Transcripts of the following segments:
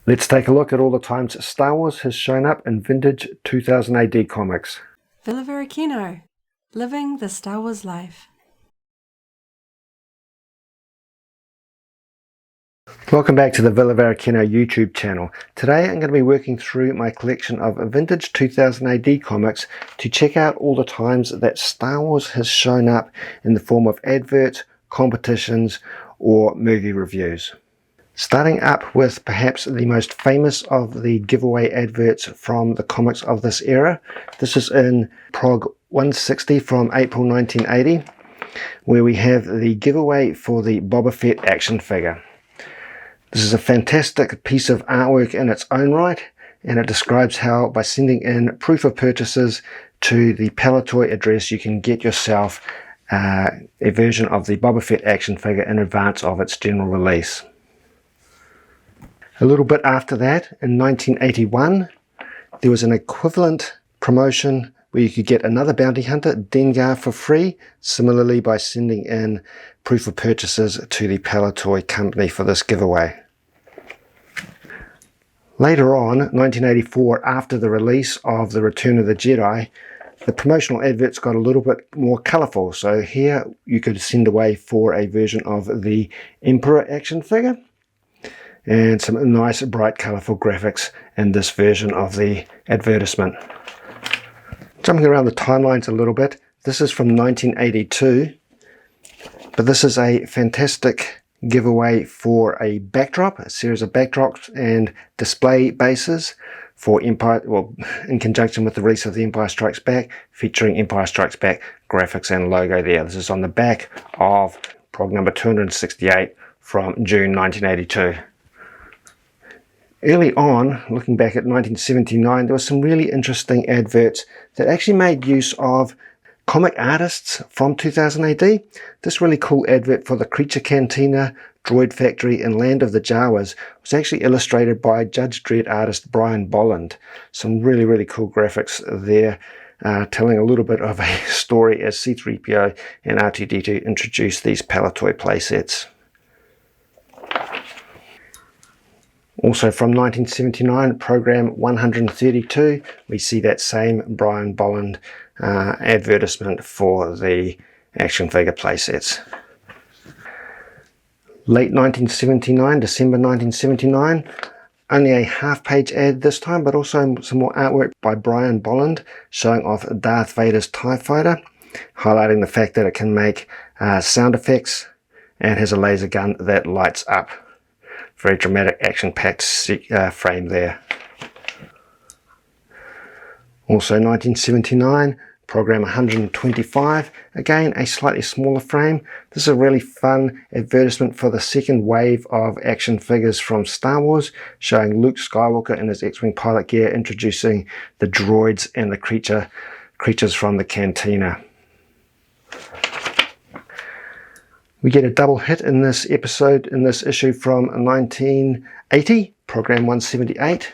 Let's take a look at all the times Star Wars has shown up in vintage 2000 AD comics. Varykino, living the Star Wars life. Welcome back to the Varykino YouTube channel. Today I'm going to be working through my collection of vintage 2000 AD comics to check out all the times that Star Wars has shown up in the form of adverts, competitions, or movie reviews. Starting up with perhaps the most famous of the giveaway adverts from the comics of this era. This is in Prog 160 from April 1980, where we have the giveaway for the Boba Fett action figure. This is a fantastic piece of artwork in its own right, and it describes how by sending in proof of purchases to the Palitoy address you can get yourself a version of the Boba Fett action figure in advance of its general release. A little bit after that, in 1981, there was an equivalent promotion where you could get another bounty hunter, Dengar, for free, similarly by sending in proof of purchases to the Palitoy company for this giveaway. Later on, 1984, after the release of The Return of the Jedi, the promotional adverts got a little bit more colourful. So here you could send away for a version of the Emperor action figure, and some nice bright colourful graphics in this version of the advertisement. Jumping around the timelines a little bit, this is from 1982, but this is a fantastic giveaway for a backdrop, a series of backdrops and display bases for Empire, well, in conjunction with the release of The Empire Strikes Back, featuring Empire Strikes Back graphics and logo there. This is on the back of prog number 268 from June 1982. Early on, looking back at 1979, there were some really interesting adverts that actually made use of comic artists from 2000 AD. This really cool advert for the Creature Cantina, Droid Factory and Land of the Jawas was actually illustrated by Judge Dredd artist Brian Bolland. Some really cool graphics there, telling a little bit of a story as C-3PO and R2-D2 introduced these Palitoy playsets. Also from 1979, program 132, we see that same Brian Bolland advertisement for the action figure playsets. Late 1979, December 1979, only a half-page ad this time, but also some more artwork by Brian Bolland showing off Darth Vader's TIE Fighter, highlighting the fact that it can make sound effects and has a laser gun that lights up. Very dramatic, action-packed frame there. Also 1979, program 125, again a slightly smaller frame. This is a really fun advertisement for the second wave of action figures from Star Wars, showing Luke Skywalker in his X-Wing pilot gear, introducing the droids and the creatures from the cantina. We get a double hit in this episode, in this issue from 1980, program 178.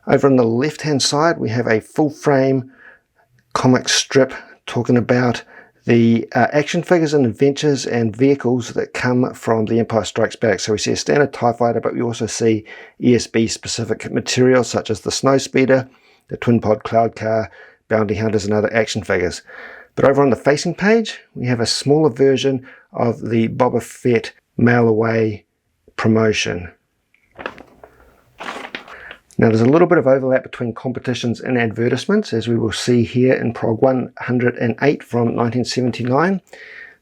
Over on the left-hand side, we have a full-frame comic strip talking about the action figures and adventures and vehicles that come from The Empire Strikes Back. So we see a standard TIE Fighter, but we also see ESB-specific materials such as the Snowspeeder, the Twin-Pod Cloud Car, Bounty Hunters, and other action figures. But over on the facing page, we have a smaller version of the Boba Fett mail-away promotion. Now there's a little bit of overlap between competitions and advertisements, as we will see here in Prog 108 from 1979.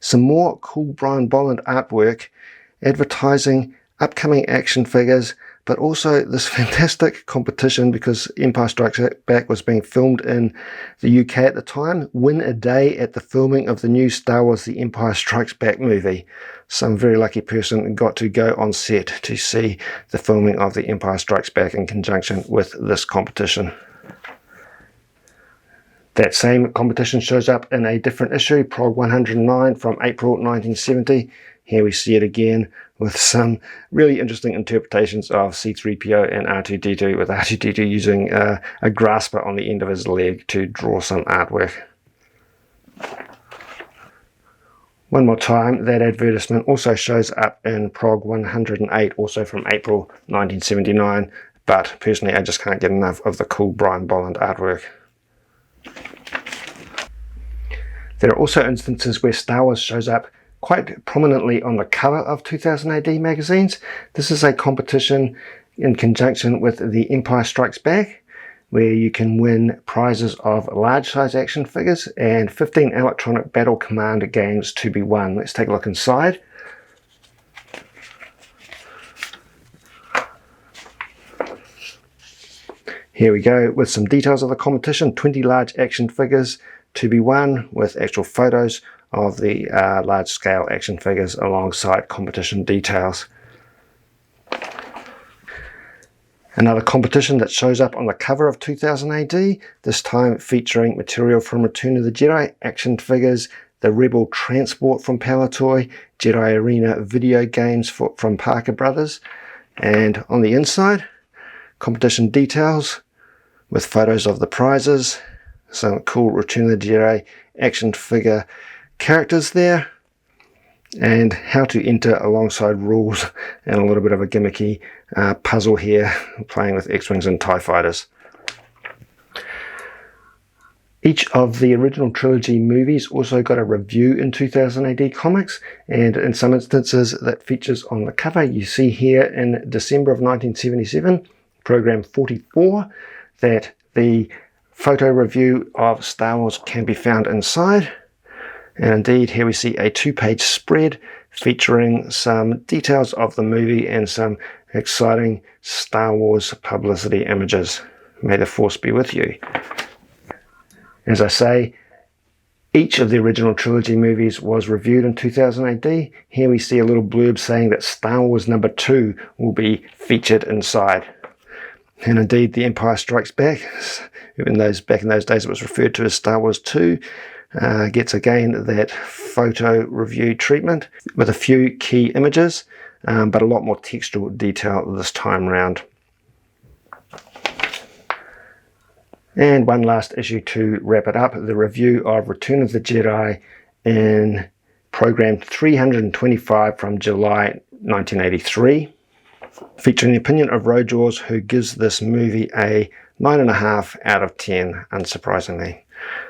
Some more cool Brian Bolland artwork advertising upcoming action figures, but also this fantastic competition, because Empire Strikes Back was being filmed in the UK at the time. Win a day at the filming of the new Star Wars The Empire Strikes Back movie. Some very lucky person got to go on set to see the filming of The Empire Strikes Back in conjunction with this competition. That same competition shows up in a different issue, Prog 109 from April 1970. Here we see it again with some really interesting interpretations of C-3PO and R2-D2, with R2-D2 using a grasper on the end of his leg to draw some artwork. One more time, that advertisement also shows up in Prog 108, also from April 1979, but personally I just can't get enough of the cool Brian Bolland artwork. There are also instances where Star Wars shows up quite prominently on the cover of 2000 AD magazines. This is a competition in conjunction with The Empire Strikes Back, where you can win prizes of large size action figures and 15 electronic battle command games to be won. Let's take a look inside. Here we go with some details of the competition. 20 large action figures to be won with actual photos of the large scale action figures alongside competition details. Another competition that shows up on the cover of 2000 AD, this time featuring material from Return of the Jedi, action figures, the Rebel transport from Palitoy, Jedi Arena video games from Parker Brothers, and on the inside, competition details with photos of the prizes, some cool Return of the Jedi action figure characters there, and how to enter alongside rules and a little bit of a gimmicky puzzle here, playing with X-Wings and TIE Fighters. Each of the original trilogy movies also got a review in 2000 AD comics, and in some instances that features on the cover. You see here in December of 1977, program 44, that the photo review of Star Wars can be found inside. And indeed, here we see a 2-page spread featuring some details of the movie and some exciting Star Wars publicity images. May the Force be with you. As I say, each of the original trilogy movies was reviewed in 2000 AD. Here we see a little blurb saying that Star Wars number 2 will be featured inside. And indeed, The Empire Strikes Back, even though back in those days it was referred to as Star Wars 2, gets again that photo review treatment with a few key images, but a lot more textual detail this time around. And one last issue to wrap it up, the review of Return of the Jedi in program 325 from July 1983, featuring the opinion of Rojaws, who gives this movie a 9.5 out of 10, unsurprisingly.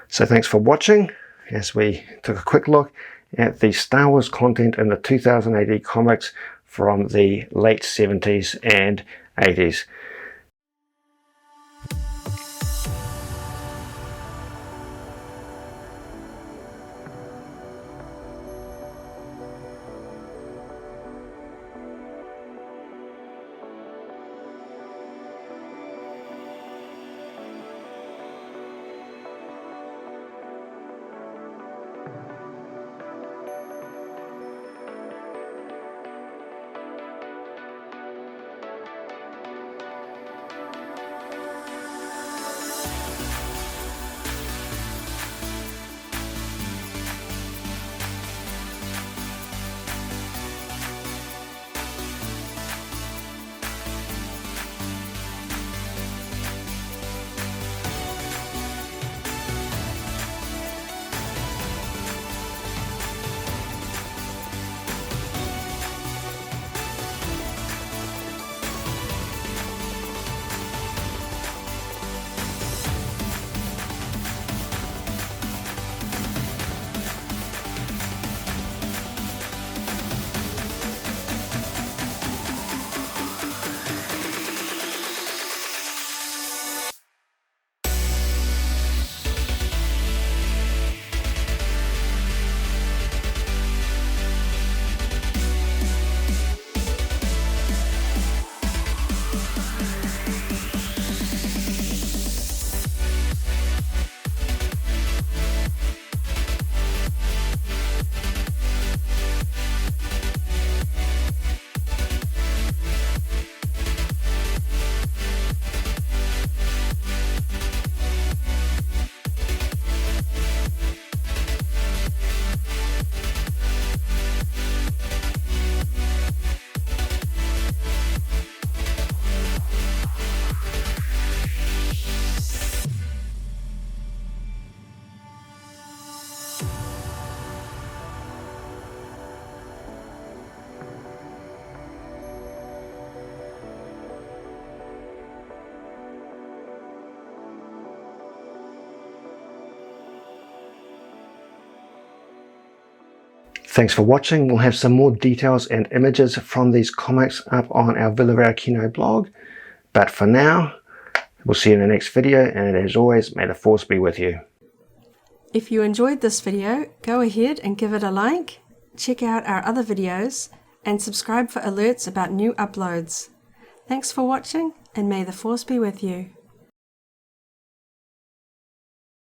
So thanks for watching as we took a quick look at the Star Wars content in the 2000 AD comics from the late 70s and 80s. Thanks for watching. We'll have some more details and images from these comics up on our Varykino blog. But for now, we'll see you in the next video, and as always, may the Force be with you. If you enjoyed this video, go ahead and give it a like, check out our other videos, and subscribe for alerts about new uploads. Thanks for watching, and may the Force be with you.